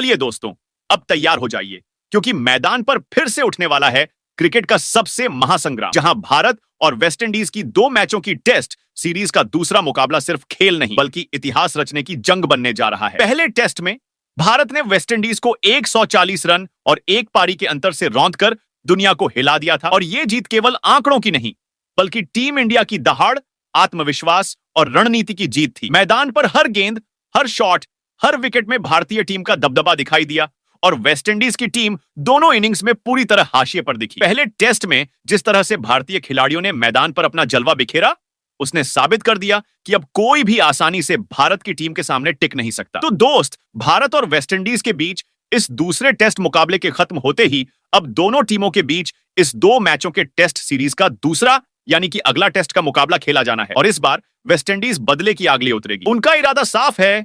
चलिए दोस्तों, अब तैयार हो जाइए, क्योंकि मैदान पर फिर से उठने वाला है क्रिकेट का सबसे महासंग्राम, जहां भारत और वेस्टइंडीज की 2 मैचों की टेस्ट सीरीज का दूसरा मुकाबला सिर्फ खेल नहीं बल्कि इतिहास रचने की जंग बनने जा रहा है। पहले टेस्ट में भारत ने वेस्टइंडीज को 140 रन और एक पारी के अंतर से रौंदकर दुनिया को हिला दिया था, और यह जीत केवल आंकड़ों की नहीं बल्कि टीम इंडिया की दहाड़, आत्मविश्वास और रणनीति की जीत थी। मैदान पर हर गेंद, हर शॉट, हर विकेट में भारतीय टीम का दबदबा दिखाई दिया, और वेस्टइंडीज की टीम दोनों इनिंग्स में पूरी तरह हाशिए पर दिखी। पहले टेस्ट में जिस तरह से भारतीय खिलाड़ियों ने मैदान पर अपना जलवा बिखेरा, उसने साबित कर दिया कि अब कोई भी आसानी से भारत की टीम के सामने टिक नहीं सकता। तो दोस्त, भारत और वेस्टइंडीज के बीच इस दूसरे टेस्ट मुकाबले के खत्म होते ही अब दोनों टीमों के बीच इस 2 मैचों के टेस्ट सीरीज का दूसरा यानी कि अगला टेस्ट का मुकाबला खेला जाना है, और इस बार वेस्टइंडीज बदले की आग लिए उतरेगी। उनका इरादा साफ है,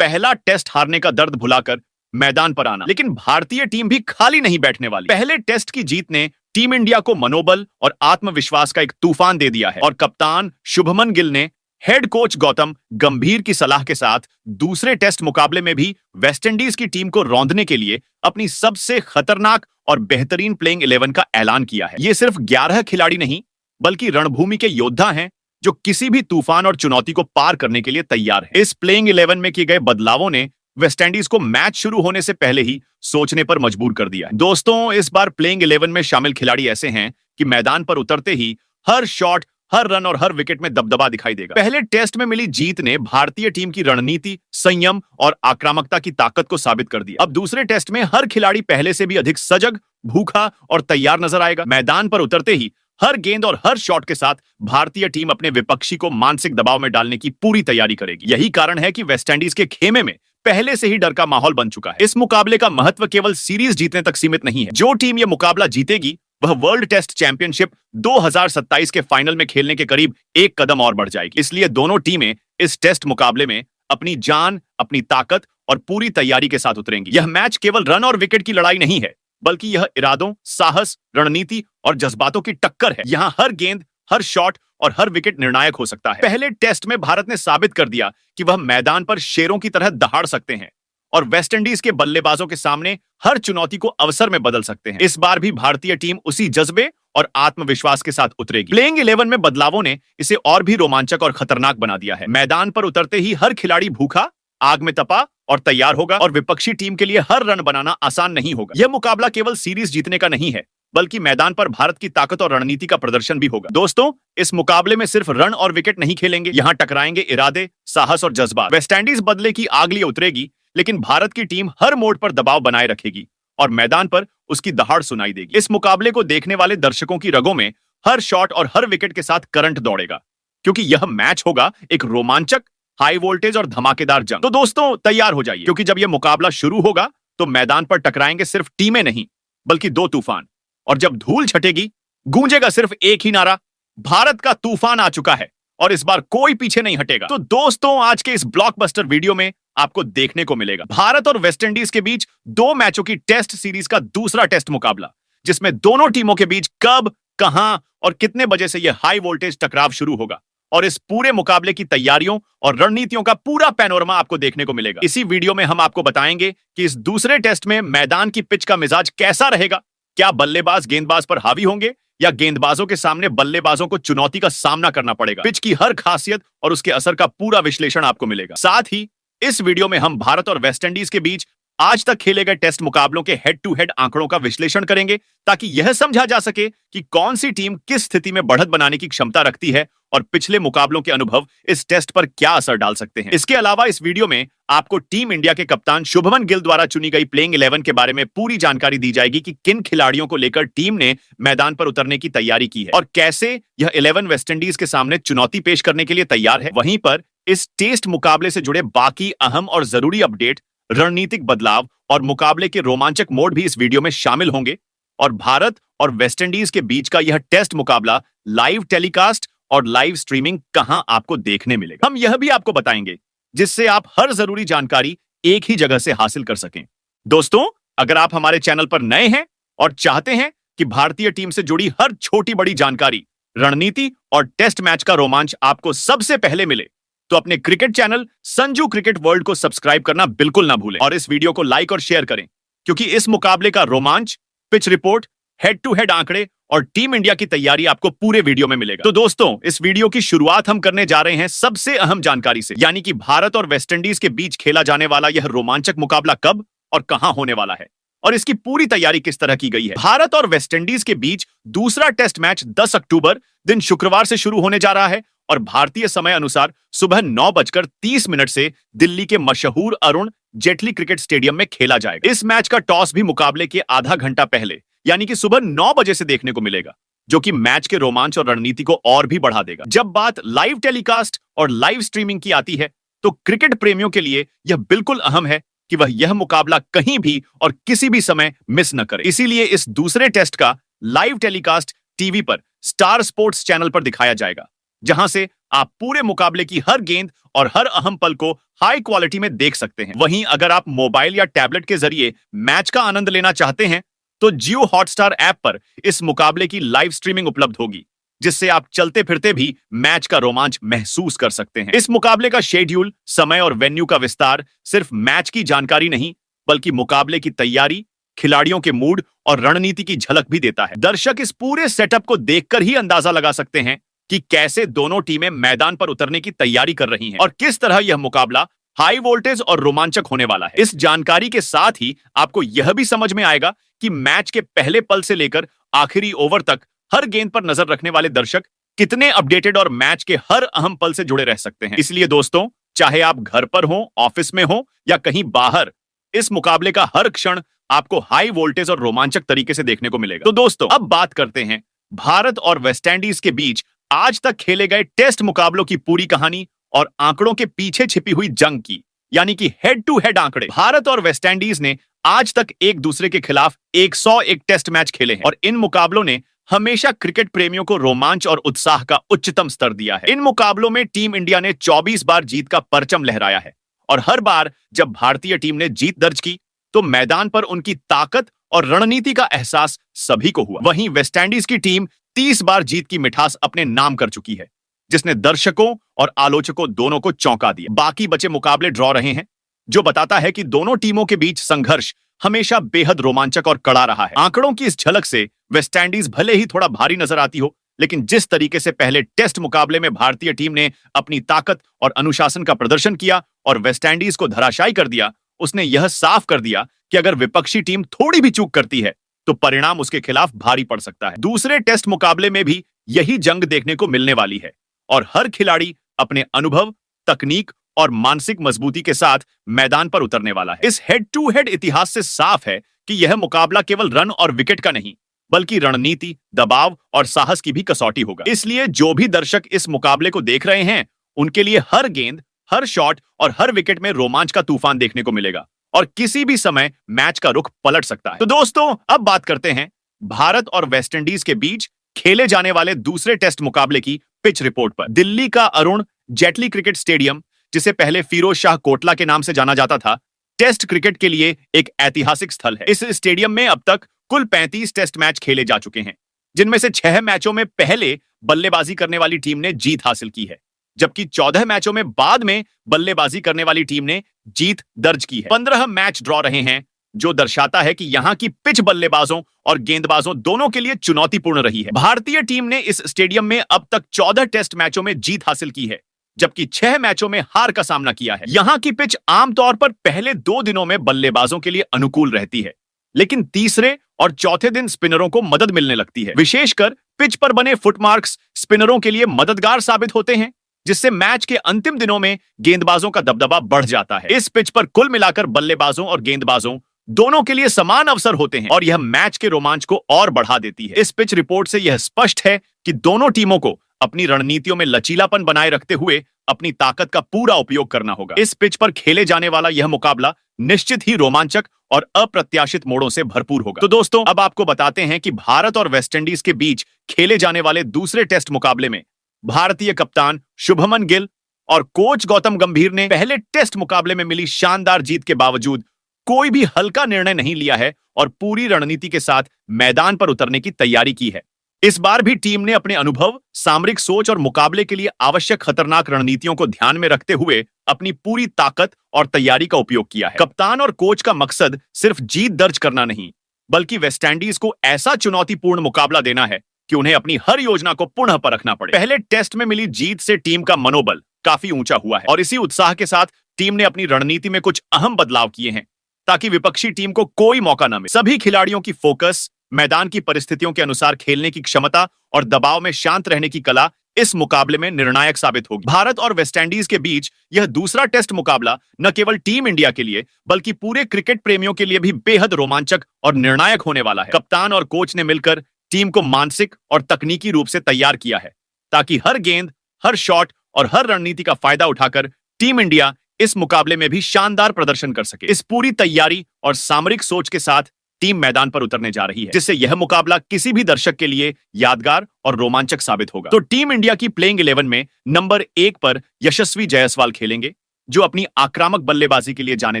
पहला टेस्ट हारने का दर्द भुलाकर मैदान पर आना। लेकिन भारतीय टीम भी खाली नहीं बैठने वाली। पहले टेस्ट की जीत ने टीम इंडिया को मनोबल और आत्मविश्वास का एक तूफान दे दिया है, और कप्तान शुभमन गिल ने हेड कोच गौतम गंभीर की सलाह के साथ दूसरे टेस्ट मुकाबले में भी वेस्टइंडीज की टीम को रौंदने के लिए अपनी सबसे खतरनाक और बेहतरीन प्लेइंग 11 का ऐलान किया है। ये सिर्फ 11 खिलाड़ी नहीं बल्कि रणभूमि के योद्धा हैं, जो किसी भी तूफान और चुनौती को पार करने के लिए तैयार है। इस प्लेइंग 11 में किए गए बदलावों ने वेस्टइंडीज को मैच शुरू होने से पहले ही सोचने पर मजबूर कर दिया है। दोस्तों, इस बार प्लेइंग 11 में शामिल खिलाड़ी ऐसे हैं कि मैदान पर उतरते ही हर शॉट, हर रन और हर विकेट में दबदबा दिखाई देगा। पहले टेस्ट में मिली जीत ने भारतीय टीम की रणनीति, संयम और आक्रामकता की ताकत को साबित कर दिया। अब दूसरे टेस्ट में हर खिलाड़ी पहले से भी अधिक सजग, भूखा और तैयार नजर आएगा। मैदान पर उतरते ही हर गेंद और हर शॉट के साथ भारतीय टीम अपने विपक्षी को मानसिक दबाव में डालने की पूरी तैयारी करेगी। यही कारण है कि वेस्टइंडीज के खेमे में पहले से ही डर का माहौल बन चुका है। इस मुकाबले का महत्व केवल सीरीज जीतने तक सीमित नहीं है। जो टीम यह मुकाबला जीतेगी वह वर्ल्ड टेस्ट चैंपियनशिप 2027 के फाइनल में खेलने के करीब एक कदम और बढ़ जाएगी। इसलिए दोनों टीमें इस टेस्ट मुकाबले में अपनी जान, अपनी ताकत और पूरी तैयारी के साथ उतरेंगी। यह मैच केवल रन और विकेट की लड़ाई नहीं है, बल्कि यह इरादों, साहस, रणनीति और जज्बातों की टक्कर है। यहां हर गेंद, हर शॉट और हर विकेट निर्णायक हो सकता है। पहले टेस्ट में भारत ने साबित कर दिया कि वह मैदान पर शेरों की तरह दहाड़ सकते हैं, और वेस्टइंडीज के बल्लेबाजों के सामने हर चुनौती को अवसर में बदल सकते हैं। इस बार भी भारतीय टीम उसी जज्बे और आत्मविश्वास के साथ उतरेगी। प्लेइंग 11 में बदलावों ने इसे और भी रोमांचक और खतरनाक बना दिया है। मैदान पर उतरते ही हर खिलाड़ी भूखा, आग में तपा और तैयार होगा, और विपक्षी टीम के लिए हर रन बनाना आसान नहीं होगा। यह मुकाबला केवल सीरीज जीतने का नहीं है, बल्कि मैदान पर भारत की ताकत और रणनीति का प्रदर्शन भी होगा। दोस्तों, इस मुकाबले में सिर्फ रन और विकेट नहीं खेलेंगे, यहां टकराएंगे इरादे, साहस और जज्बात। वेस्टइंडीज बदले की आग लिए उतरेगी, लेकिन भारत की टीम हर मोड़ पर दबाव बनाए रखेगी और मैदान पर उसकी दहाड़ सुनाई देगी। इस मुकाबले को देखने वाले दर्शकों की रगों में हर शॉट और हर विकेट के साथ करंट दौड़ेगा, क्योंकि यह मैच होगा एक रोमांचक, हाई वोल्टेज और धमाकेदार जंग। तो दोस्तों, तैयार हो जाइए, क्योंकि जब यह मुकाबला शुरू होगा तो मैदान पर टकराएंगे सिर्फ टीमें नहीं बल्कि 2 तूफान, और जब धूल छटेगी गूंजेगा सिर्फ एक ही नारा, भारत का तूफान आ चुका है और इस बार कोई पीछे नहीं हटेगा। तो दोस्तों, आज के इस ब्लॉकबस्टर वीडियो में आपको देखने को मिलेगा भारत और वेस्टइंडीज के बीच 2 मैचों की टेस्ट सीरीज का दूसरा टेस्ट मुकाबला, जिसमें दोनों टीमों के बीच कब, कहां और कितने बजे से यह हाई वोल्टेज टकराव शुरू होगा, और इस पूरे मुकाबले की तैयारियों और रणनीतियों का पूरा पैनोरमा आपको देखने को मिलेगा। इसी वीडियो में हम आपको बताएंगे कि इस दूसरे टेस्ट में मैदान की पिच का मिजाज कैसा रहेगा। क्या बल्लेबाज गेंदबाज पर हावी होंगे, या गेंदबाजों के सामने बल्लेबाजों को चुनौती का सामना करना पड़ेगा। पिच की हर खासियत और उसके असर का पूरा विश्लेषण आपको मिलेगा। साथ ही इस वीडियो में हम भारत और वेस्टइंडीज के बीच आज तक खेले गए टेस्ट मुकाबलों के हेड टू हेड आंकड़ों का विश्लेषण करेंगे, ताकि यह समझा जा सके कि कौन सी टीम किस स्थिति में बढ़त बनाने की क्षमता रखती है और पिछले मुकाबलों के अनुभव इस टेस्ट पर क्या असर डाल सकते हैं। इसके अलावा इस वीडियो में आपको टीम इंडिया के कप्तान शुभमन गिल द्वारा चुनी गई प्लेइंग 11 के बारे में पूरी जानकारी दी जाएगी कि किन खिलाड़ियों को लेकर टीम ने मैदान पर उतरने की तैयारी की है और कैसे यह 11 वेस्टइंडीज के सामने चुनौती पेश करने के लिए तैयार है। वहीं पर इस टेस्ट मुकाबले से जुड़े बाकी अहम और जरूरी अपडेट, रणनीतिक बदलाव और मुकाबले के रोमांचक मोड भी इस वीडियो में शामिल होंगे, और भारत और वेस्टइंडीज के बीच का यह टेस्ट मुकाबला लाइव टेलीकास्ट और लाइव स्ट्रीमिंग कहां आपको देखने मिलेगा, हम यह भी आपको बताएंगे, जिससे आप हर जरूरी जानकारी एक ही जगह से हासिल कर सकें। दोस्तों, अगर आप हमारे चैनल पर नए हैं और चाहते हैं कि भारतीय टीम से जुड़ी हर छोटी बड़ी जानकारी, रणनीति और टेस्ट मैच का रोमांच आपको सबसे पहले मिले, तो अपने cricket channel Sanju cricket world को सब्सक्राइब करना बिल्कुल ना भूलें और इस वीडियो को लाइक और शेयर करें, क्योंकि इस मुकाबले का रोमांच, pitch report, head to head आंकड़े और टीम इंडिया की तैयारी आपको पूरे वीडियो में मिलेगा। तो दोस्तों, इस वीडियो की शुरुआत हम करने जा रहे हैं सबसे अहम जानकारी से, यानी कि भारत और वेस्टइंडीज के बीच खेला जाने वाला यह रोमांचक मुकाबला कब और कहां होने वाला है और इसकी पूरी तैयारी किस तरह की गई है। भारत और वेस्टइंडीज के बीच दूसरा टेस्ट मैच 10 अक्टूबर दिन शुक्रवार से शुरू होने जा रहा है और भारतीय समय अनुसार सुबह 9:30 से दिल्ली के मशहूर अरुण जेटली क्रिकेट स्टेडियम में खेला जाएगा। इस मैच का टॉस भी मुकाबले के आधा घंटा पहले यानी कि सुबह 9 बजे से देखने को मिलेगा, जो कि मैच के रोमांच और रणनीति को और भी बढ़ा देगा। जब बात लाइव टेलीकास्ट और लाइव स्ट्रीमिंग की आती है तो क्रिकेट प्रेमियों के लिए यह बिल्कुल अहम है कि वह यह मुकाबला कहीं भी और किसी भी समय मिस न करे। इसीलिए इस दूसरे टेस्ट का लाइव टेलीकास्ट टीवी पर स्टार स्पोर्ट्स चैनल पर दिखाया जाएगा, जहां से आप पूरे मुकाबले की हर गेंद और हर अहम पल को हाई क्वालिटी में देख सकते हैं। वहीं अगर आप मोबाइल या टैबलेट के जरिए मैच का आनंद लेना चाहते हैं तो जियो हॉटस्टार ऐप पर इस मुकाबले की लाइव स्ट्रीमिंग उपलब्ध होगी, जिससे आप चलते फिरते भी मैच का रोमांच महसूस कर सकते हैं। इस मुकाबले का शेड्यूल, समय और वेन्यू का विस्तार सिर्फ मैच की जानकारी नहीं, बल्कि मुकाबले की तैयारी, खिलाड़ियों के मूड और रणनीति की झलक भी देता है। दर्शक इस पूरे सेटअप को देखकर ही अंदाजा लगा सकते हैं कि कैसे दोनों टीमें मैदान पर उतरने की तैयारी कर रही हैं और किस तरह यह मुकाबला हाई वोल्टेज और रोमांचक होने वाला है। इस जानकारी के साथ ही आपको यह भी समझ में आएगा कि मैच के पहले पल से लेकर आखिरी ओवर तक हर गेंद पर नजर रखने वाले दर्शक कितने अपडेटेड और मैच के हर अहम पल से जुड़े रह सकते हैं। इसलिए दोस्तों, चाहे आप घर पर हो, ऑफिस में हो या कहीं बाहर, इस मुकाबले का हर क्षण आपको हाई वोल्टेज और रोमांचक तरीके से देखने को मिलेगा। तो दोस्तों, अब बात करते हैं भारत और वेस्टइंडीज के बीच आज तक खेले गए टेस्ट मुकाबलों की पूरी कहानी और आंकड़ों के पीछे छिपी हुई जंग की, यानी कि हेड टू हेड आंकड़े। भारत और वेस्टइंडीज ने आज तक एक दूसरे के खिलाफ 101 टेस्ट मैच खेले हैं और इन मुकाबलों ने हमेशा क्रिकेट प्रेमियों को रोमांच और उत्साह का उच्चतम स्तर दिया है। इन मुकाबलों में टीम इंडिया ने 24 बार जीत का परचम लहराया है और हर बार जब भारतीय टीम ने जीत दर्ज की तो मैदान पर उनकी ताकत और रणनीति का एहसास सभी को हुआ। वहीं वेस्टइंडीज की टीम 30 बार जीत की मिठास अपने नाम कर चुकी है, जिसने दर्शकों और आलोचकों दोनों को चौंका दिया। बाकी बचे मुकाबले ड्रॉ रहे हैं, जो बताता है कि दोनों टीमों के बीच संघर्ष हमेशा बेहद रोमांचक और कड़ा रहा है। आंकड़ों की इस झलक से वेस्टइंडीज भले ही थोड़ा भारी नजर आती हो, लेकिन जिस तरीके से पहले टेस्ट मुकाबले में भारतीय टीम ने अपनी ताकत और अनुशासन का प्रदर्शन किया और वेस्टइंडीज को धराशायी कर दिया, उसने यह साफ कर दिया कि अगर विपक्षी टीम थोड़ी भी चूक करती है तो परिणाम उसके खिलाफ भारी पड़ सकता है। दूसरे टेस्ट मुकाबले में भी यही जंग देखने को मिलने वाली है और हर खिलाड़ी अपने अनुभव, तकनीक और मानसिक मजबूती के साथ मैदान पर उतरने वाला है। इस हेड टू हेड इतिहास से साफ है कि यह मुकाबला केवल रन और विकेट का नहीं, बल्कि रणनीति, दबाव और साहस की भी कसौटी होगा। इसलिए जो भी दर्शक इस मुकाबले को देख रहे हैं, उनके लिए हर गेंद, हर शॉट और हर विकेट में रोमांच का तूफान देखने को मिलेगा और किसी भी समय मैच का रुख पलट सकता है। तो दोस्तों, अब बात करते हैं भारत और वेस्टइंडीज के बीच खेले जाने वाले दूसरे टेस्ट मुकाबले की पिच रिपोर्ट पर। दिल्ली का अरुण जेटली क्रिकेट स्टेडियम, जिसे पहले फिरोज शाह कोटला के नाम से जाना जाता था, टेस्ट क्रिकेट के लिए एक ऐतिहासिक स्थल है। इस स्टेडियम में अब तक कुल 35 टेस्ट मैच खेले जा चुके हैं, जिनमें से 6 मैचों में पहले बल्लेबाजी करने वाली टीम ने जीत हासिल की है, जबकि 14 मैचों में बाद में बल्लेबाजी करने वाली टीम ने जीत दर्ज की है। 15 मैच ड्रॉ रहे हैं, जो दर्शाता है कि यहां की पिच बल्लेबाजों और गेंदबाजों दोनों के लिए चुनौतीपूर्ण रही है। भारतीय टीम ने इस स्टेडियम में अब तक 14 टेस्ट मैचों में जीत हासिल की है, जबकि 6 मैचों में हार का सामना किया है। यहां की पिच आमतौर पर पहले 2 दिनों में बल्लेबाजों के लिए अनुकूल रहती है, लेकिन तीसरे और चौथे दिन स्पिनरों को मदद मिलने लगती है। विशेषकर पिच पर बने फुटमार्क्स स्पिनरों के लिए मददगार साबित होते हैं, जिससे मैच के अंतिम दिनों में गेंदबाजों का दबदबा बढ़ जाता है। इस पिच पर कुल मिलाकर बल्लेबाजों और गेंदबाजों दोनों के लिए समान अवसर होते हैं और यह मैच के रोमांच को और बढ़ा देती है। इस पिच रिपोर्ट से यह स्पष्ट है कि दोनों टीमों को अपनी रणनीतियों में लचीलापन बनाए रखते हुए अपनी ताकत का पूरा उपयोग करना होगा। इस पिच पर खेले जाने वाला यह मुकाबला निश्चित ही रोमांचक और अप्रत्याशित मोड़ों से भरपूर होगा। तो दोस्तों, अब आपको बताते हैं कि भारत और वेस्टइंडीज के बीच खेले जाने वाले दूसरे टेस्ट मुकाबले में भारतीय कप्तान शुभमन गिल और कोच गौतम गंभीर ने पहले टेस्ट मुकाबले में मिली शानदार जीत के बावजूद कोई भी हल्का निर्णय नहीं लिया है और पूरी रणनीति के साथ मैदान पर उतरने की तैयारी की है। इस बार भी टीम ने अपने अनुभव, सामरिक सोच और मुकाबले के लिए आवश्यक खतरनाक रणनीतियों को ध्यान में रखते हुए अपनी पूरी ताकत और तैयारी का उपयोग किया है। कप्तान और कोच का मकसद सिर्फ जीत दर्ज करना नहीं, बल्कि वेस्टइंडीज को ऐसा चुनौतीपूर्ण मुकाबला देना है कि उन्हें अपनी हर योजना को पुनः परखना पड़े। पहले टेस्ट में मिली जीत से टीम का मनोबल काफी ऊंचा हुआ है और इसी उत्साह के साथ टीम ने अपनी रणनीति में कुछ अहम बदलाव किए हैं ताकि विपक्षी टीम को कोई मौका न मिले। सभी खिलाड़ियों की फोकस, मैदान की परिस्थितियों के अनुसार खेलने की क्षमता और दबाव में शांत रहने की कला इस मुकाबले में निर्णायक साबित होगी। भारत और वेस्टइंडीज के बीच यह दूसरा टेस्ट मुकाबला न केवल टीम इंडिया के लिए बल्कि पूरे क्रिकेट प्रेमियों के लिए भी बेहद रोमांचक और निर्णायक होने वाला है। कप्तान और कोच ने मिलकर टीम को मानसिक और तकनीकी रूप से तैयार किया है ताकि हर गेंद, हर शॉट और हर रणनीति का फायदा उठाकर टीम इंडिया इस मुकाबले में भी शानदार प्रदर्शन कर सके। इस पूरी तैयारी और सामरिक सोच के साथ टीम मैदान पर उतरने जा रही है, जिससे यह मुकाबला किसी भी दर्शक के लिए यादगार और रोमांचक साबित होगा। तो टीम इंडिया की प्लेइंग 11 में नंबर 1 पर यशस्वी जायसवाल खेलेंगे, जो अपनी आक्रामक बल्लेबाजी के लिए जाने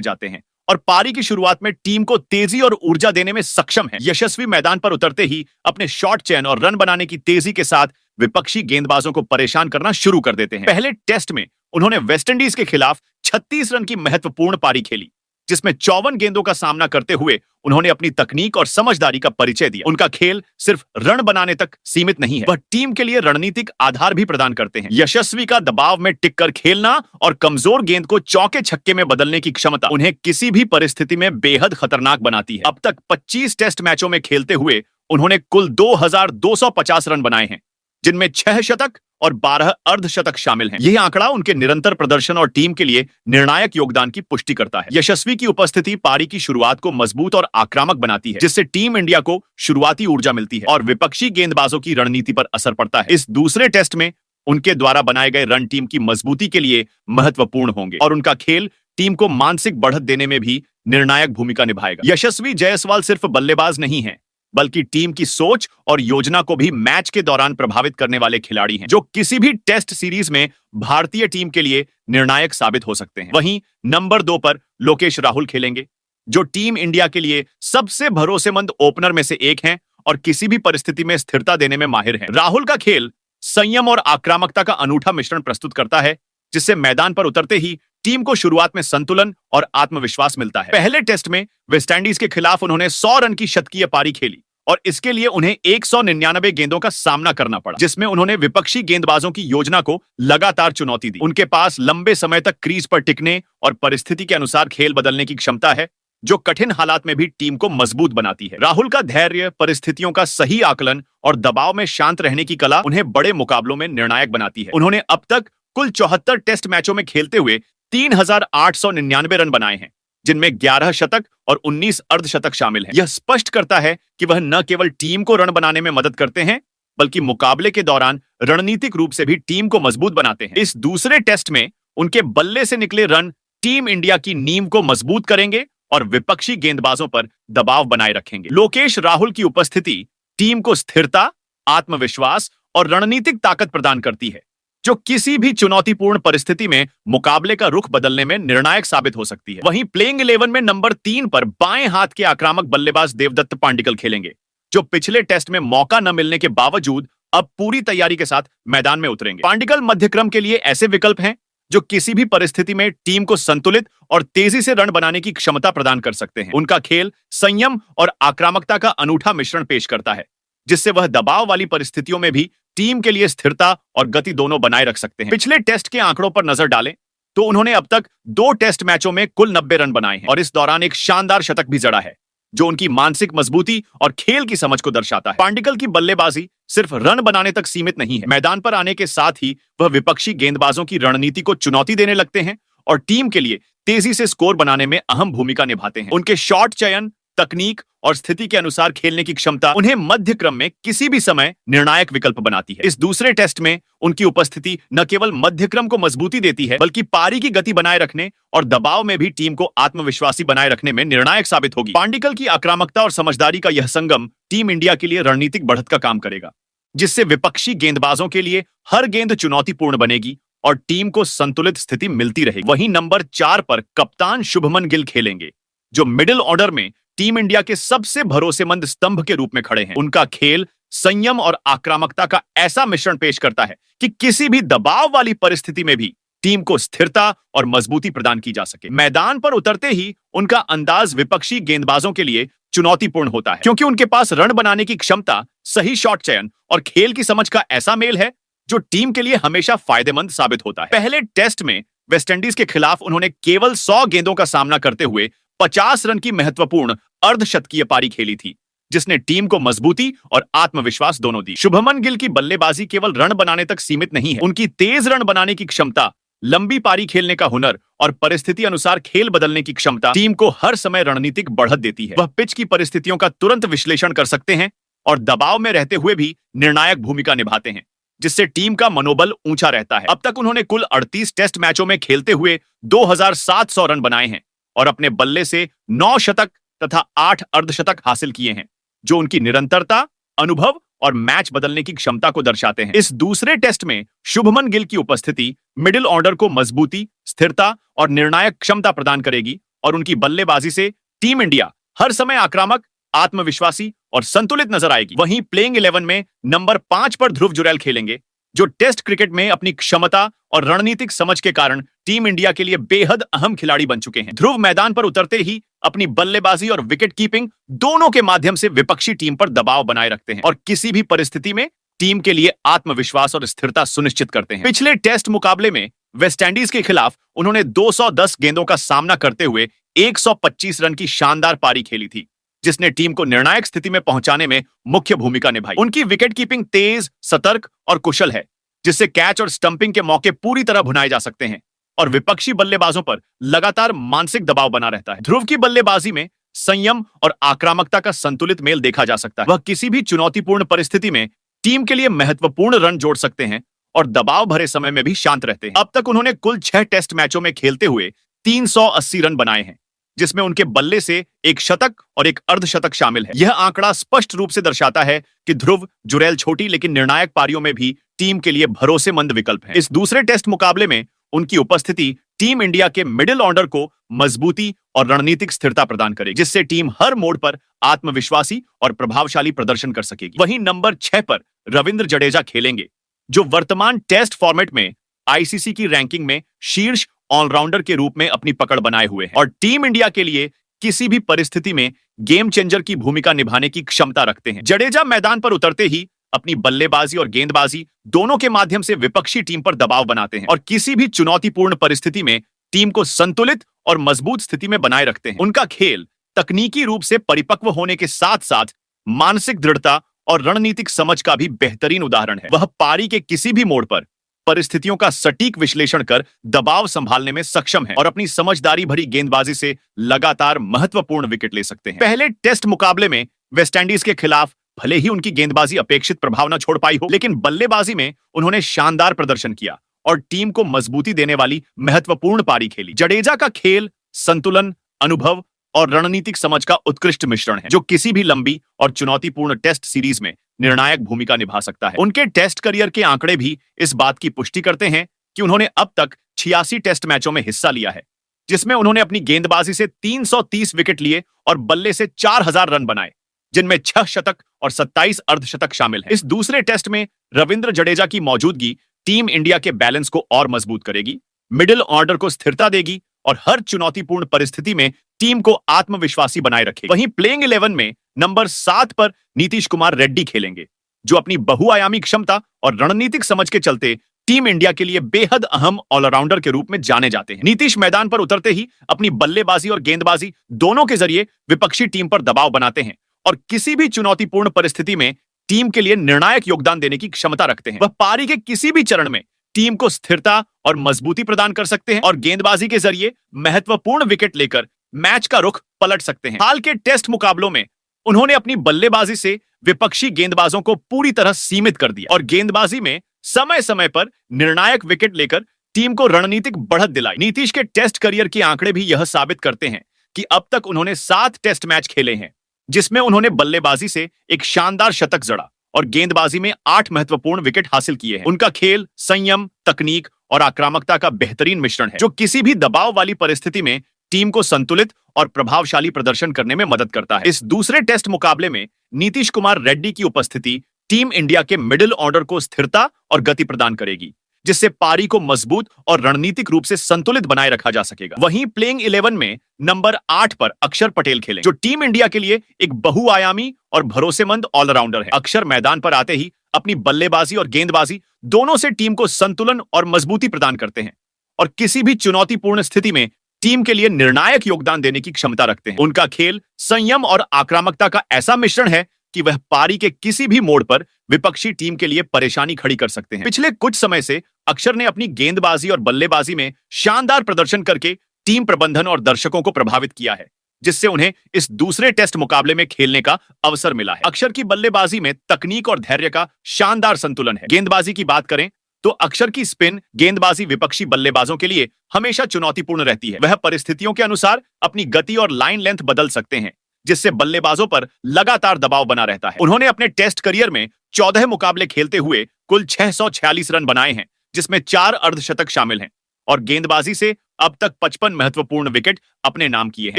जाते हैं और पारी की शुरुआत में टीम को तेजी और ऊर्जा देने में सक्षम है। यशस्वी मैदान पर उतरते ही अपने शॉट चयन और रन बनाने की तेजी के साथ विपक्षी गेंदबाजों को परेशान करना शुरू कर देते हैं। पहले टेस्ट में उन्होंने वेस्टइंडीज के खिलाफ 36 रन की महत्वपूर्ण पारी खेली, जिसमें 54 गेंदों का सामना करते हुए उन्होंने अपनी तकनीक और समझदारी का परिचय दिया। उनका खेल सिर्फ रन बनाने तक सीमित नहीं है, वह टीम के लिए रणनीतिक आधार भी प्रदान करते हैं। यशस्वी का दबाव में टिककर खेलना और कमजोर गेंद को चौके छक्के में बदलने की क्षमता उन्हें किसी भी परिस्थिति में बेहद खतरनाक बनाती है। अब तक 25 टेस्ट मैचों में खेलते हुए उन्होंने कुल 2250 रन बनाए हैं, जिनमें 6 शतक और 12 अर्धशतक शामिल हैं। यह आंकड़ा उनके निरंतर प्रदर्शन और टीम के लिए निर्णायक योगदान की पुष्टि करता है। यशस्वी की उपस्थिति पारी की शुरुआत को मजबूत और आक्रामक बनाती है, जिससे टीम इंडिया को शुरुआती ऊर्जा मिलती है और विपक्षी गेंदबाजों की रणनीति पर असर पड़ता है। इस दूसरे टेस्ट में उनके द्वारा बनाए गए रन टीम की मजबूती के लिए महत्वपूर्ण होंगे और उनका खेल टीम को मानसिक बढ़त देने में भी निर्णायक भूमिका निभाएगा। यशस्वी जायसवाल सिर्फ बल्लेबाज नहीं है, बल्कि टीम की सोच और योजना को भी मैच के दौरान प्रभावित करने वाले खिलाड़ी हैं, जो किसी भी टेस्ट सीरीज में भारतीय टीम के लिए निर्णायक साबित हो सकते हैं। वहीं नंबर 2 पर लोकेश राहुल खेलेंगे, जो टीम इंडिया के लिए सबसे भरोसेमंद ओपनर में से एक हैं और किसी भी परिस्थिति में स्थिरता देने में माहिर हैं। राहुल का खेल संयम और आक्रामकता का अनूठा मिश्रण प्रस्तुत करता है, जिससे मैदान पर उतरते ही टीम को शुरुआत में संतुलन और आत्मविश्वास मिलता है। पहले टेस्ट में वेस्टइंडीज के खिलाफ उन्होंने 100 रन की शतकीय पारी खेली और इसके लिए उन्हें 199 गेंदों का सामना करना पड़ा, जिसमें उन्होंने विपक्षी गेंदबाजों की योजना को लगातार चुनौती दी। उनके पास लंबे समय तक क्रीज पर टिकने और परिस्थिति के अनुसार खेल बदलने की क्षमता है, जो कठिन हालात में भी टीम को मजबूत बनाती है। राहुल का धैर्य, परिस्थितियों का सही आकलन और दबाव में शांत रहने की कला उन्हें बड़े मुकाबलों में निर्णायक बनाती है। उन्होंने अब तक कुल 74 टेस्ट मैचों में खेलते हुए 3899 रन बनाए हैं, जिनमें 11 शतक और 19 अर्धशतक शामिल हैं। यह स्पष्ट करता है कि वह न केवल टीम को रन बनाने में मदद करते हैं, बल्कि मुकाबले के दौरान रणनीतिक रूप से भी टीम को मजबूत बनाते हैं। इस दूसरे टेस्ट में उनके बल्ले से निकले रन टीम इंडिया की नींव को मजबूत करेंगे और विपक्षी गेंदबाजों पर दबाव बनाए रखेंगे। लोकेश राहुल की उपस्थिति टीम को स्थिरता, आत्मविश्वास और रणनीतिक ताकत प्रदान करती है, जो किसी भी चुनौतीपूर्ण परिस्थिति में मुकाबले का रुख बदलने में निर्णायक साबित हो सकती है। वहीं प्लेइंग 11 में नंबर 3 पर बाएं हाथ के आक्रामक बल्लेबाज देवदत्त पांडिकल खेलेंगे, जो पिछले टेस्ट में मौका न मिलने के बावजूद अब पूरी तैयारी के साथ मैदान में उतरेंगे। पांडिकल मध्यक्रम के लिए ऐसे विकल्प हैं जो किसी भी परिस्थिति में टीम को संतुलित और तेजी से रन बनाने की क्षमता प्रदान कर सकते हैं। उनका खेल संयम और आक्रामकता का अनूठा मिश्रण पेश करता है, जिससे वह दबाव वाली परिस्थितियों में भी टीम के लिए स्थिरता और गति दोनों बनाए रख सकते हैं। पिछले टेस्ट के आंकड़ों पर नजर डालें तो उन्होंने अब तक 2 टेस्ट मैचों में कुल 90 रन बनाए हैं और इस दौरान एक शानदार शतक भी जड़ा है, जो उनकी मानसिक मजबूती और खेल की समझ को दर्शाता है। पांडिकल की बल्लेबाजी सिर्फ रन बनाने तक सीमित नहीं है, मैदान पर आने के साथ ही वह विपक्षी गेंदबाजों की रणनीति को चुनौती देने लगते हैं और टीम के लिए तेजी से स्कोर बनाने में अहम भूमिका निभाते हैं। उनके शॉट चयन, तकनीक और स्थिति के अनुसार खेलने की क्षमता उन्हें मध्य क्रम में किसी भी समय निर्णायक विकल्प बनाती है। इस दूसरे टेस्ट में उनकी उपस्थिति न केवल मध्य क्रम को मजबूती देती है, बल्कि पारी की गति बनाए रखने और दबाव में भी टीम को आत्मविश्वासी बनाए रखने में निर्णायक साबित होगी। पांडिकल की आक्रामकता और समझदारी का यह संगम टीम इंडिया के लिए रणनीतिक बढ़त का काम करेगा, जिससे विपक्षी गेंदबाजों के लिए हर गेंद चुनौतीपूर्ण बनेगी और टीम को संतुलित स्थिति मिलती रहेगी। वहीं नंबर 4 पर कप्तान शुभमन गिल खेलेंगे, जो मिडिल ऑर्डर में टीम इंडिया के सबसे भरोसेमंद स्तंभ के रूप में खड़े हैं। उनका खेल संयम और आक्रामकता का ऐसा मिश्रण पेश करता है कि किसी भी दबाव वाली परिस्थिति में भी टीम को स्थिरता और मजबूती प्रदान की जा सके। मैदान पर उतरते ही उनका अंदाज विपक्षी गेंदबाजों के लिए चुनौतीपूर्ण होता है, क्योंकि उनके पास रन बनाने की क्षमता, सही शॉट चयन और खेल की समझ का ऐसा मेल है जो टीम के लिए हमेशा फायदेमंद साबित होता है। पहले टेस्ट में वेस्टइंडीज के खिलाफ उन्होंने केवल 100 गेंदों का सामना करते हुए 50 रन की महत्वपूर्ण अर्धशतकीय पारी खेली थी, जिसने टीम को मजबूती और आत्मविश्वास दोनों दी। शुभमन गिल की बल्लेबाजी केवल रन बनाने तक सीमित नहीं है। उनकी तेज रन बनाने की क्षमता, लंबी पारी खेलने का हुनर और परिस्थिति अनुसार खेल बदलने की क्षमता टीम को हर समय रणनीतिक बढ़त देती है। वह पिच की परिस्थितियों का तुरंत विश्लेषण कर सकते हैं और दबाव में रहते हुए भी निर्णायक भूमिका निभाते हैं, जिससे टीम का मनोबल ऊंचा रहता है। अब तक उन्होंने कुल 38 टेस्ट मैचों में खेलते हुए 2700 रन बनाए हैं और अपने बल्ले से 9 शतक तथा 8 अर्धशतक हासिल किए हैं, जो उनकी निरंतरता, अनुभव और मैच बदलने की क्षमता को दर्शाते हैं। इस दूसरे टेस्ट में शुभमन गिल की उपस्थिति मिडिल ऑर्डर को मजबूती, स्थिरता और निर्णायक क्षमता प्रदान करेगी और उनकी बल्लेबाजी से टीम इंडिया हर समय आक्रामक, आत्मविश्वासी और संतुलित नजर आएगी। वहीं प्लेइंग 11 में नंबर 5 पर ध्रुव जुरैल खेलेंगे, जो टेस्ट क्रिकेट में अपनी क्षमता और रणनीतिक समझ के कारण टीम इंडिया के लिए बेहद अहम खिलाड़ी बन चुके हैं। ध्रुव मैदान पर उतरते ही अपनी बल्लेबाजी और विकेट कीपिंग दोनों के माध्यम से विपक्षी टीम पर दबाव बनाए रखते हैं और किसी भी परिस्थिति में टीम के लिए आत्मविश्वास और स्थिरता सुनिश्चित करते हैं। पिछले टेस्ट मुकाबले में वेस्टइंडीज के खिलाफ उन्होंने 210 गेंदों का सामना करते हुए 125 रन की शानदार पारी खेली थी, जिसने टीम को निर्णायक स्थिति में पहुंचाने में मुख्य भूमिका निभाई। उनकी विकेट कीपिंग तेज, सतर्क और कुशल है, जिससे कैच और स्टंपिंग के मौके पूरी तरह भुनाए जा सकते हैं और विपक्षी बल्लेबाजों पर लगातार मानसिक दबाव बना रहता है। ध्रुव की बल्लेबाजी में संयम और आक्रामकता का संतुलित मेल देखा जा सकता है। वह किसी भी चुनौतीपूर्ण परिस्थिति में टीम के लिए महत्वपूर्ण रन जोड़ सकते हैं और दबाव भरे समय में भी शांत रहते हैं। अब तक उन्होंने कुल 6 टेस्ट मैचों में खेलते हुए 380 रन बनाए हैं, जिसमें उनके बल्ले से एक शतक और एक अर्धशतक शामिल है। यह आंकड़ा स्पष्ट रूप से दर्शाता है कि ध्रुव जुरैल छोटी लेकिन निर्णायक पारियों में भी टीम के लिए भरोसेमंद विकल्प है। इस दूसरे टेस्ट मुकाबले में उनकी उपस्थिति टीम इंडिया के मिडिल ऑर्डर को मजबूती और रणनीतिक स्थिरता प्रदान करेगी, जिससे टीम हर मोड़ पर आत्मविश्वासी और प्रभावशाली प्रदर्शन कर सकेगी। वहीं नंबर 6 पर रविंद्र जडेजा खेलेंगे, जो वर्तमान टेस्ट फॉर्मेट में आईसीसी की रैंकिंग में शीर्ष ऑलराउंडर के रूप में अपनी पकड़ बनाए हुए हैं और टीम इंडिया के लिए किसी भी परिस्थिति में गेम चेंजर की भूमिका निभाने की क्षमता रखते हैं। जडेजा मैदान पर उतरते ही अपनी बल्लेबाजी और गेंदबाजी दोनों के माध्यम से विपक्षी टीम पर दबाव बनाते हैं और किसी भी चुनौतीपूर्ण परिस्थिति में टीम को संतुलित और मजबूत स्थिति में बनाए रखते हैं। उनका खेल तकनीकी रूप से परिपक्व होने के साथ साथ मानसिक दृढ़ता और रणनीतिक समझ का भी बेहतरीन उदाहरण है। वह पारी के किसी भी मोड़ पर परिस्थितियों का सटीक विश्लेषण कर दबाव संभालने में सक्षम है और अपनी समझदारी भरी गेंदबाजी से लगातार महत्वपूर्ण विकेट ले सकते हैं। पहले टेस्ट मुकाबले में वेस्टइंडीज के खिलाफ भले ही उनकी गेंदबाजी अपेक्षित प्रभाव न छोड़ पाई हो, लेकिन बल्लेबाजी में उन्होंने शानदार प्रदर्शन किया और टीम को मजबूती देने वाली महत्वपूर्ण पारी खेली। जडेजा का खेल संतुलन, अनुभव और रणनीतिक समझ का उत्कृष्ट मिश्रण है, जो किसी भी लंबी और चुनौतीपूर्ण टेस्ट सीरीज में निर्णायक भूमिका निभा सकता है। उनके टेस्ट करियर के आंकड़े भी इस बात की पुष्टि करते हैं कि उन्होंने अब तक 86 टेस्ट मैचों में हिस्सा लिया है, जिसमें उन्होंने अपनी गेंदबाजी से 330 विकेट लिए और बल्ले से 4000 रन बनाए, जिनमें 6 शतक और 27 अर्धशतक शामिल हैं। इस दूसरे टेस्ट में रविंद्र जडेजा की मौजूदगी टीम इंडिया के बैलेंस को और मजबूत करेगी, मिडिल ऑर्डर को स्थिरता देगी और हर चुनौतीपूर्ण परिस्थिति में टीम को आत्मविश्वासी बनाए रखेगी। वहीं प्लेइंग 11 में नंबर 7 पर नीतीश कुमार रेड्डी खेलेंगे, जो अपनी बहुआयामी क्षमता और रणनीतिक समझ के चलते टीम इंडिया के लिए बेहद अहम ऑलराउंडर के रूप में जाने जाते हैं। नीतीश मैदान पर उतरते ही अपनी बल्लेबाजी और गेंदबाजी दोनों के जरिए विपक्षी टीम पर दबाव बनाते हैं और किसी भी चुनौतीपूर्ण परिस्थिति में टीम के लिए निर्णायक योगदान देने की क्षमता रखते हैं। वह पारी के किसी भी चरण में टीम को स्थिरता और मजबूती प्रदान कर सकते हैं और गेंदबाजी के जरिए महत्वपूर्ण विकेट लेकर मैच का रुख पलट सकते हैं। हाल के टेस्ट मुकाबलों में उन्होंने अपनी बल्लेबाजी से विपक्षी गेंदबाजों को पूरी तरह सीमित कर दिया और गेंदबाजी में समय समय पर निर्णायक विकेट लेकर टीम को रणनीतिक बढ़त दिलाई। नीतीश के टेस्ट करियर के आंकड़े भी यह साबित करते हैं कि अब तक उन्होंने 7 टेस्ट मैच खेले हैं, जिसमें उन्होंने बल्लेबाजी से एक शानदार शतक जड़ा और गेंदबाजी में 8 महत्वपूर्ण विकेट हासिल किए हैं। उनका खेल संयम, तकनीक और आक्रामकता का बेहतरीन मिश्रण है, जो किसी भी दबाव वाली परिस्थिति में टीम को संतुलित और प्रभावशाली प्रदर्शन करने में मदद करता है। इस दूसरे टेस्ट मुकाबले में नीतीश कुमार रेड्डी की उपस्थिति टीम इंडिया के मिडिल ऑर्डर को स्थिरता और गति प्रदान करेगी, जिससे पारी को मजबूत और रणनीतिक रूप से संतुलित बनाए रखा जा सकेगा। वहीं प्लेइंग 11 में नंबर 8 पर अक्षर पटेल खेलें, जो टीम इंडिया के लिए एक बहुआयामी और भरोसेमंद ऑलराउंडर है। अक्षर मैदान पर आते ही अपनी बल्लेबाजी और गेंदबाजी दोनों से टीम को संतुलन और मजबूती प्रदान करते हैं और किसी भी चुनौतीपूर्ण स्थिति में टीम के लिए निर्णायक योगदान देने की क्षमता रखते हैं। उनका खेल संयम और आक्रामकता का ऐसा मिश्रण है कि वह पारी के किसी भी मोड़ पर विपक्षी टीम के लिए परेशानी खड़ी कर सकते हैं। पिछले कुछ समय से अक्षर ने अपनी गेंदबाजी और बल्लेबाजी में शानदार प्रदर्शन करके टीम प्रबंधन और दर्शकों को प्रभावित किया है, जिससे उन्हें इस दूसरे टेस्ट मुकाबले में खेलने का अवसर मिला है। अक्षर की बल्लेबाजी में तकनीक और धैर्य का शानदार संतुलन है। गेंदबाजी की बात करें तो अक्षर की स्पिन गेंदबाजी विपक्षी बल्लेबाजों के लिए हमेशा चुनौतीपूर्ण रहती है। वह परिस्थितियों के अनुसार अपनी गति और लाइन लेंथ बदल सकते हैं, जिससे बल्लेबाजों पर लगातार दबाव बना रहता है। उन्होंने अपने टेस्ट करियर में 14 मुकाबले खेलते हुए कुल 646 रन बनाए हैं, जिसमें 4 अर्धशतक शामिल हैं और गेंदबाजी से अब तक 55 महत्वपूर्ण विकेट अपने नाम किए हैं।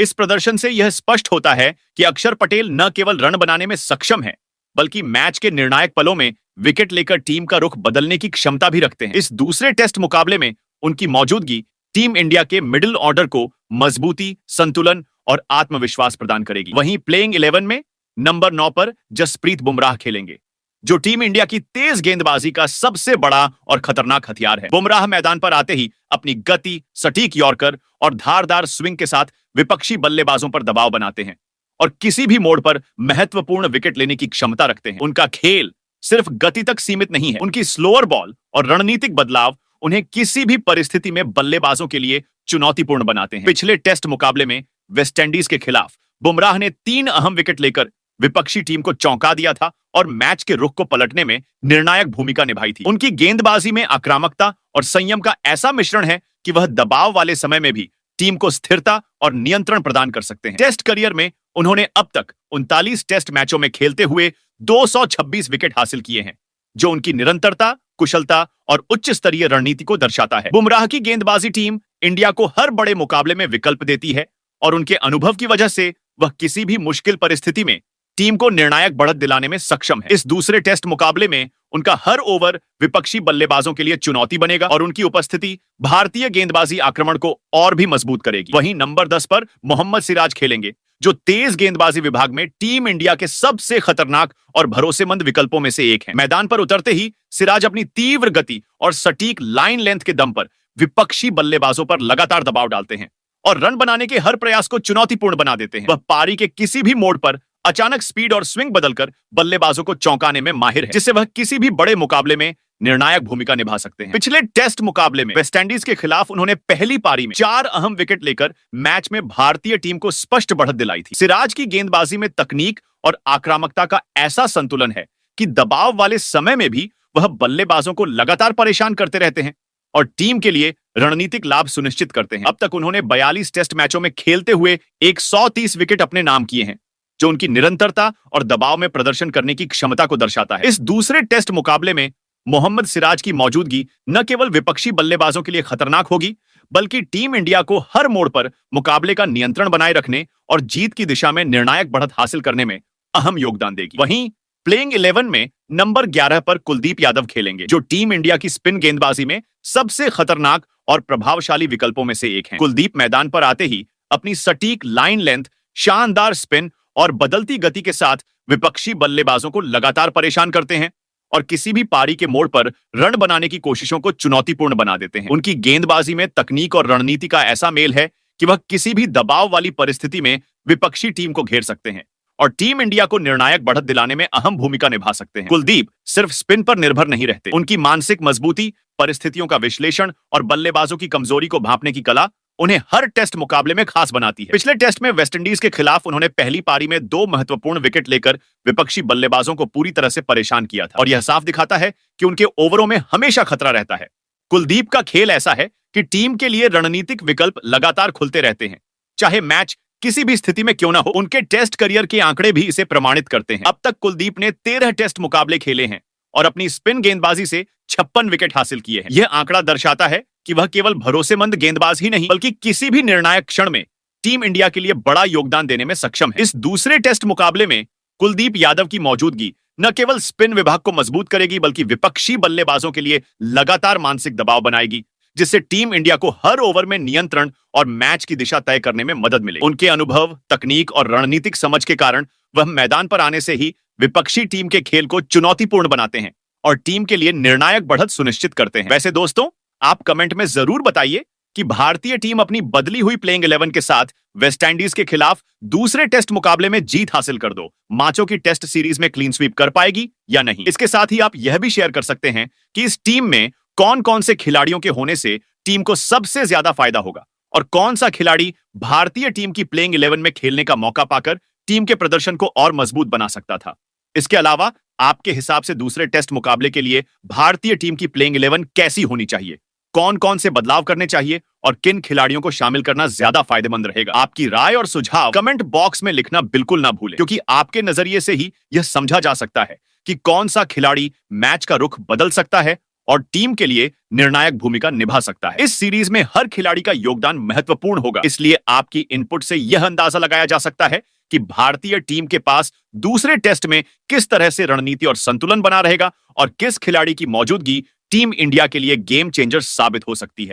इस प्रदर्शन से यह स्पष्ट होता है कि अक्षर पटेल न केवल रन बनाने में सक्षम है, बल्कि मैच के निर्णायक पलों में विकेट लेकर टीम का रुख बदलने की क्षमता भी रखते हैं। इस दूसरे टेस्ट मुकाबले में उनकी मौजूदगी टीम इंडिया के मिडिल ऑर्डर को मजबूती, संतुलन और आत्मविश्वास प्रदान करेगी। वहीं प्लेइंग 11 में नंबर 9 पर जसप्रीत बुमराह खेलेंगे, जो टीम इंडिया की तेज गेंदबाजी का सबसे बड़ा और खतरनाक हथियार है। बुमराह मैदान पर आते ही अपनी गति, सटीक यॉर्कर और धारदार स्विंग के साथ विपक्षी बल्लेबाजों पर दबाव बनाते हैं और किसी भी मोड़ पर महत्वपूर्ण विकेट लेने की क्षमता रखते हैं। उनका खेल सिर्फ गति तक सीमित नहीं है, उनकी स्लोअर बॉल और रणनीतिक बदलाव उन्हें किसी भी परिस्थिति में बल्लेबाजों के लिए चुनौतीपूर्ण बनाते हैं। पिछले टेस्ट मुकाबले में वेस्टइंडीज के खिलाफ बुमराह ने 3 अहम विकेट लेकर विपक्षी टीम को चौंका दिया था और मैच के रुख को पलटने में निर्णायक भूमिका निभाई थी। उनकी गेंदबाजी में आक्रामकता और संयम का ऐसा मिश्रण है कि वह दबाव वाले समय में भी टीम को स्थिरता और नियंत्रण प्रदान कर सकते हैं। टेस्ट करियर में उन्होंने अब तक 39 टेस्ट मैचों में खेलते हुए 226 विकेट हासिल किए हैं, जो उनकी निरंतरता, कुशलता और उच्च स्तरीय रणनीति को दर्शाता है। बुमराह की गेंदबाजी टीम इंडिया को हर बड़े मुकाबले में विकल्प देती है और उनके अनुभव की वजह से वह किसी भी मुश्किल परिस्थिति में टीम को निर्णायक बढ़त दिलाने में सक्षम है। इस दूसरे टेस्ट मुकाबले में उनका हर ओवर विपक्षी बल्लेबाजों के लिए चुनौती बनेगा और उनकी उपस्थिति भारतीय गेंदबाजी आक्रमण को और भी मजबूत करेगी। वहीं नंबर 10 पर मोहम्मद सिराज खेलेंगे, जो तेज गेंदबाजी विभाग में टीम इंडिया के सबसे खतरनाक और भरोसेमंद विकल्पों में से एक है। मैदान पर उतरते ही सिराज अपनी तीव्र गति और सटीक लाइन लेंथ के दम पर विपक्षी बल्लेबाजों पर लगातार दबाव डालते हैं और रन बनाने के हर प्रयास को चुनौतीपूर्ण बना देते हैं। वह पारी के किसी भी मोड़ पर अचानक स्पीड और स्विंग बदलकर बल्लेबाजों को चौंकाने में माहिर है, जिससे वह किसी भी बड़े मुकाबले में निर्णायक भूमिका निभा सकते हैं। पिछले टेस्ट मुकाबले में वेस्टइंडीज के खिलाफ उन्होंने पहली पारी में 4 अहम विकेट लेकर मैच में भारतीय टीम को स्पष्ट बढ़त दिलाई थी। सिराज की गेंदबाजी में तकनीक और आक्रामकता का ऐसा संतुलन है कि दबाव वाले समय में भी वह बल्लेबाजों को लगातार परेशान करते रहते हैं और टीम के लिए रणनीतिक लाभ सुनिश्चित करते हैं। अब तक उन्होंने 42 टेस्ट मैचों में खेलते हुए 130 विकेट अपने नाम किए हैं, जो उनकी निरंतरता और दबाव में प्रदर्शन करने की क्षमता को दर्शाता है। इस दूसरे टेस्ट मुकाबले में मोहम्मद सिराज की मौजूदगी न केवल विपक्षी बल्लेबाजों के लिए खतरनाक होगी, बल्कि टीम इंडिया को हर मोड़ पर मुकाबले का नियंत्रण बनाए रखने और जीत की दिशा में निर्णायक बढ़त हासिल करने में अहम योगदान देगी। वहीं प्लेइंग 11 में नंबर 11 पर कुलदीप यादव खेलेंगे, जो टीम इंडिया की स्पिन गेंदबाजी में सबसे खतरनाक और प्रभावशाली विकल्पों में से एक हैं। कुलदीप मैदान पर आते ही अपनी सटीक लाइन लेंथ, शानदार स्पिन और बदलती गति के साथ विपक्षी बल्लेबाजों को लगातार परेशान करते हैं और किसी भी पारी के मोड़ पर रन बनाने की कोशिशों को चुनौतीपूर्ण बना देते हैं। उनकी गेंदबाजी में तकनीक और रणनीति का ऐसा मेल है कि वह किसी भी दबाव वाली परिस्थिति में विपक्षी टीम को घेर सकते हैं और टीम इंडिया को निर्णायक बढ़त दिलाने में अहम भूमिका निभा सकते हैं। कुलदीप सिर्फ स्पिन पर निर्भर नहीं रहते, उनकी मानसिक मजबूती, परिस्थितियों का विश्लेषण और बल्लेबाजों की कमजोरी को भांपने की कला उन्हें हर टेस्ट मुकाबले में खास बनाती है। पिछले टेस्ट में वेस्टइंडीज के खिलाफ उन्होंने पहली पारी में 2 महत्वपूर्ण विकेट लेकर विपक्षी बल्लेबाजों को पूरी तरह से परेशान किया था और यह साफ दिखाता है कि उनके ओवरों में हमेशा खतरा रहता है। कुलदीप का खेल ऐसा है कि टीम के लिए रणनीतिक विकल्प लगातार खुलते रहते हैं, चाहे मैच किसी भी स्थिति में क्यों ना हो। उनके टेस्ट करियर के आंकड़े भी इसे प्रमाणित करते हैं। अब तक कुलदीप ने 13 टेस्ट मुकाबले खेले हैं और अपनी स्पिन गेंदबाजी से 56 विकेट हासिल किए हैं। यह आंकड़ा दर्शाता है कि वह केवल भरोसेमंद गेंदबाज ही नहीं, बल्कि किसी भी निर्णायक क्षण में टीम इंडिया के लिए बड़ा योगदान देने में सक्षम है। इस दूसरे टेस्ट मुकाबले में कुलदीप यादव की मौजूदगी न केवल स्पिन विभाग को मजबूत करेगी बल्कि विपक्षी बल्लेबाजों के लिए लगातार मानसिक दबाव बनाएगी, जिससे टीम इंडिया को हर ओवर में नियंत्रण और मैच की दिशा तय करने में मदद मिलेगी। उनके अनुभव, तकनीक और रणनीतिक समझ के कारण वह मैदान पर आने से ही विपक्षी टीम के खेल को चुनौतीपूर्ण बनाते हैं और टीम के लिए निर्णायक बढ़त सुनिश्चित करते हैं। वैसे दोस्तों, आप कमेंट में जरूर बताइए कि भारतीय टीम अपनी बदली हुई प्लेइंग 11 के साथ वेस्टइंडीज के खिलाफ दूसरे टेस्ट मुकाबले में जीत हासिल कर दो माचो की टेस्ट सीरीज में क्लीन स्वीप कर पाएगी या नहीं। इसके साथ ही आप यह भी शेयर कर सकते हैं कि इस टीम में कौन कौन से खिलाड़ियों के होने से टीम को सबसे ज्यादा फायदा होगा और कौन सा खिलाड़ी भारतीय टीम की प्लेइंग 11 में खेलने का मौका पाकर टीम के प्रदर्शन को और मजबूत बना सकता था। इसके अलावा आपके हिसाब से दूसरे टेस्ट मुकाबले के लिए भारतीय टीम की प्लेइंग 11 कैसी होनी चाहिए, कौन कौन से बदलाव करने चाहिए और किन खिलाड़ियों को शामिल करना ज्यादा फायदेमंद रहेगा। आपकी राय और सुझाव कमेंट बॉक्स में लिखना बिल्कुल ना भूलें, क्योंकि आपके नजरिए से ही यह समझा जा सकता है कि कौन सा खिलाड़ी मैच का रुख बदल सकता है और टीम के लिए निर्णायक भूमिका निभा सकता है। इस सीरीज में हर खिलाड़ी का योगदान महत्वपूर्ण होगा, इसलिए आपकी इनपुट से यह अंदाजा लगाया जा सकता है कि भारतीय टीम के पास दूसरे टेस्ट में किस तरह से रणनीति और संतुलन बना रहेगा और किस खिलाड़ी की मौजूदगी टीम इंडिया के लिए गेम चेंजर साबित हो सकती है।